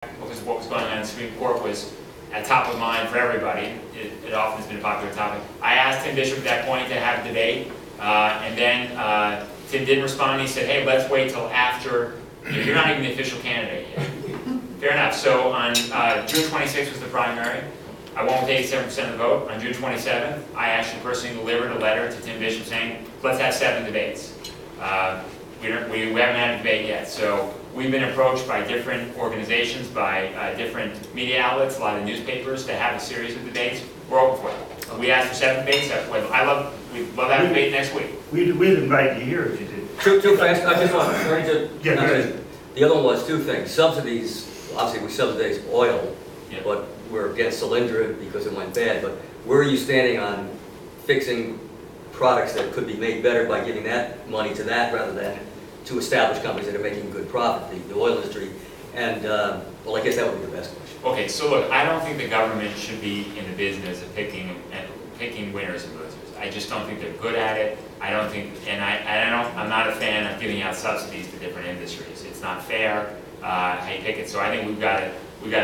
because what was going on in the Supreme Court was at top of mind for everybody. It often has been a popular topic. I asked Tim Bishop at that point to have a debate, and then Tim didn't respond. He said, hey, let's wait till after, you're not even the official candidate yet. Fair enough. So on June 26th was the primary. I won with 87% of the vote. On June 27th, I actually personally delivered a letter to Tim Bishop saying, let's have 7 debates. We haven't had a debate yet. So we've been approached by different organizations, by different media outlets, a lot of newspapers, to have a series of debates. We're open for it. We asked for 7 debates. We'd love to have a debate next week. We'd invite you here if you did. Too fast. I just want to. The other one was 2 things. Subsidies. Obviously, we subsidize oil, but we're against Solyndra because it went bad. But where are you standing on fixing products that could be made better by giving that money to that rather than to established companies that are making good profit, the oil industry? And well, I guess that would be the best question. Okay, so look, I don't think the government should be in the business of picking winners and losers. I just don't think they're good at it. I don't think, and I'm not a fan of giving out subsidies to different industries. It's not fair how you pick it. So I think we've got to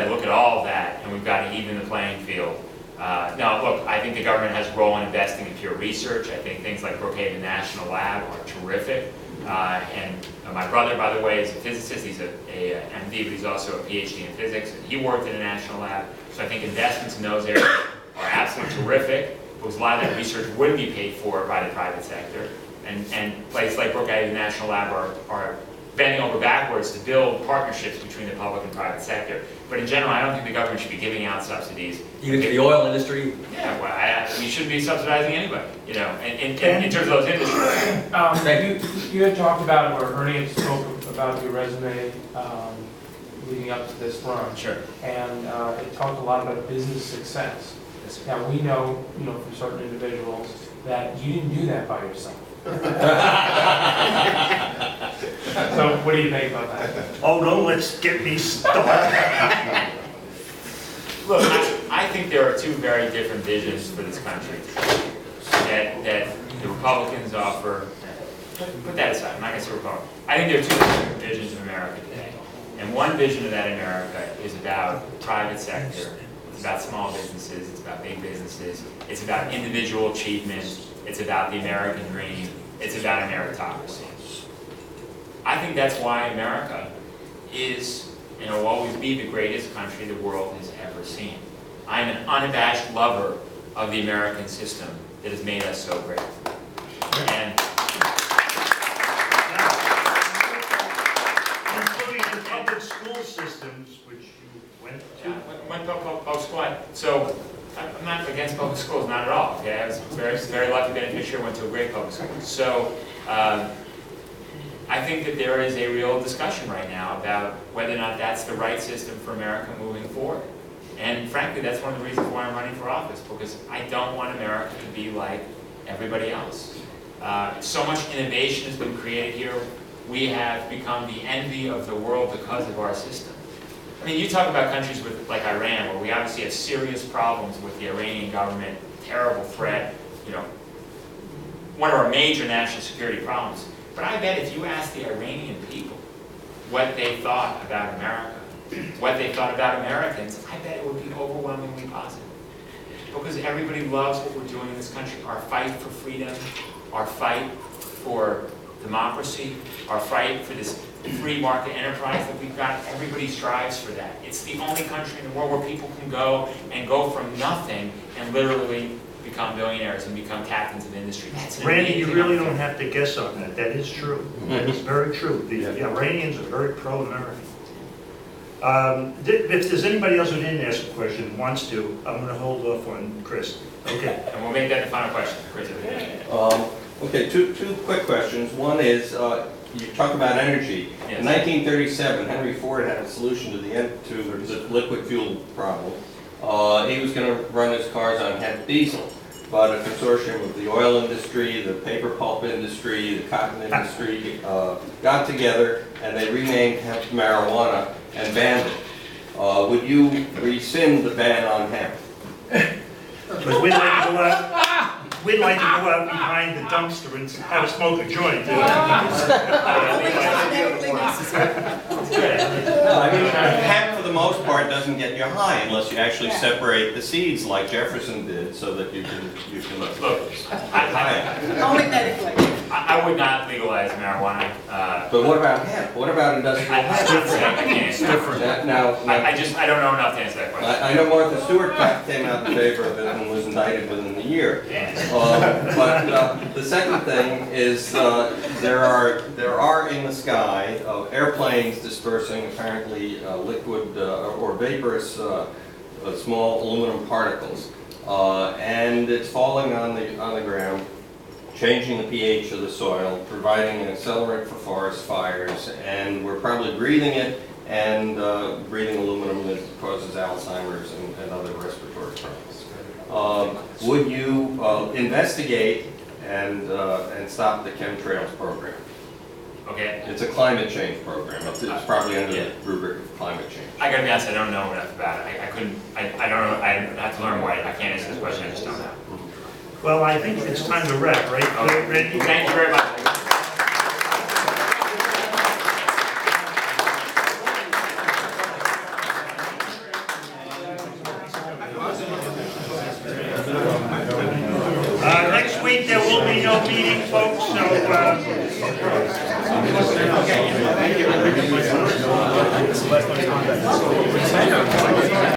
look at all of that, and we've got to even the playing field. Now, look, I think the government has a role in investing in pure research. I think things like Brookhaven National Lab are terrific. And my brother, by the way, is a physicist. He's a MD, but he's also a PhD in physics. And he worked in a national lab. So I think investments in those areas are absolutely terrific, because a lot of that research would be paid for by the private sector. And places like Brookhaven National Lab are bending over backwards to build partnerships between the public and private sector. But in general, I don't think the government should be giving out subsidies. Even to the oil industry? Yeah, well, we shouldn't be subsidizing anybody, you know, in terms of those industries. You had talked about, or Ernie had spoke about your resume leading up to this run. Sure. And it talked a lot about business success. Now, we know, from certain individuals that you didn't do that by yourself. So what do you think about that? Oh, no, let's get me started. Look, I think there are 2 very different visions for this country that the Republicans offer. Put that aside, I'm not going to say Republican. I think there are 2 different visions of America today. And one vision of that America is about private sector. It's about small businesses, it's about big businesses, it's about individual achievement, it's about the American dream, it's about a meritocracy. I think that's why America is and will always be the greatest country the world has ever seen. I'm an unabashed lover of the American system that has made us so great. And including the public school systems, which you went to. Went to public school. So I'm not against public schools, not at all. Okay, I was very lucky beneficiary, went to a great public school. So I think that there is a real discussion right now about whether or not that's the right system for America moving forward. And frankly, that's one of the reasons why I'm running for office, because I don't want America to be like everybody else. So much innovation has been created here. We have become the envy of the world because of our system. I mean, you talk about countries like Iran, where we obviously have serious problems with the Iranian government, terrible threat, one of our major national security problems. But I bet if you asked the Iranian people what they thought about America, what they thought about Americans, I bet it would be overwhelmingly positive. Because everybody loves what we're doing in this country. Our fight for freedom, our fight for democracy, our fight for this free market enterprise that we've got, everybody strives for that. It's the only country in the world where people can go from nothing and literally become billionaires and become captains of industry. That's Randy, you really don't have to guess on that. That is true. That is very true. The Iranians are very pro-American. If there's anybody else who didn't ask a question and wants to, I'm going to hold off on Chris. Okay. And we'll make that the final question, Chris. Okay, two quick questions. One is, you talk about energy. Yes. In 1937, Henry Ford had a solution to the liquid fuel problem. He was going to run his cars on hemp diesel, but a consortium of the oil industry, the paper pulp industry, the cotton industry got together and they renamed hemp marijuana and banned it. Would you rescind the ban on hemp? Because we'd like to go out behind the dumpster and have a smoke a joint. I mean, hemp for the most part, doesn't get you high unless you actually separate the seeds like Jefferson did, so that you can Look, high. Only medically. I would not legalize marijuana. But what about hemp? What about industrial I'm hemp? not saying I can't. It's different. I don't know enough to answer that question. I know Martha Stewart came out in favor of it and was indicted within the year. But the second thing is there are in the sky airplanes dispersing apparently liquid or vaporous small aluminum particles, and it's falling on the ground, changing the pH of the soil, providing an accelerant for forest fires, and we're probably breathing it, and breathing aluminum that causes Alzheimer's and other respiratory problems. Would you investigate and stop the chemtrails program? Okay. It's a climate change program. It's probably under the rubric of climate change. I gotta be honest, I don't know enough about it. I don't know, I have to learn more. I can't answer this question, I just don't know. Well, I think it's time to wrap, right? Okay. Randy? Thank you very much. Next week, there will be no meeting, folks, so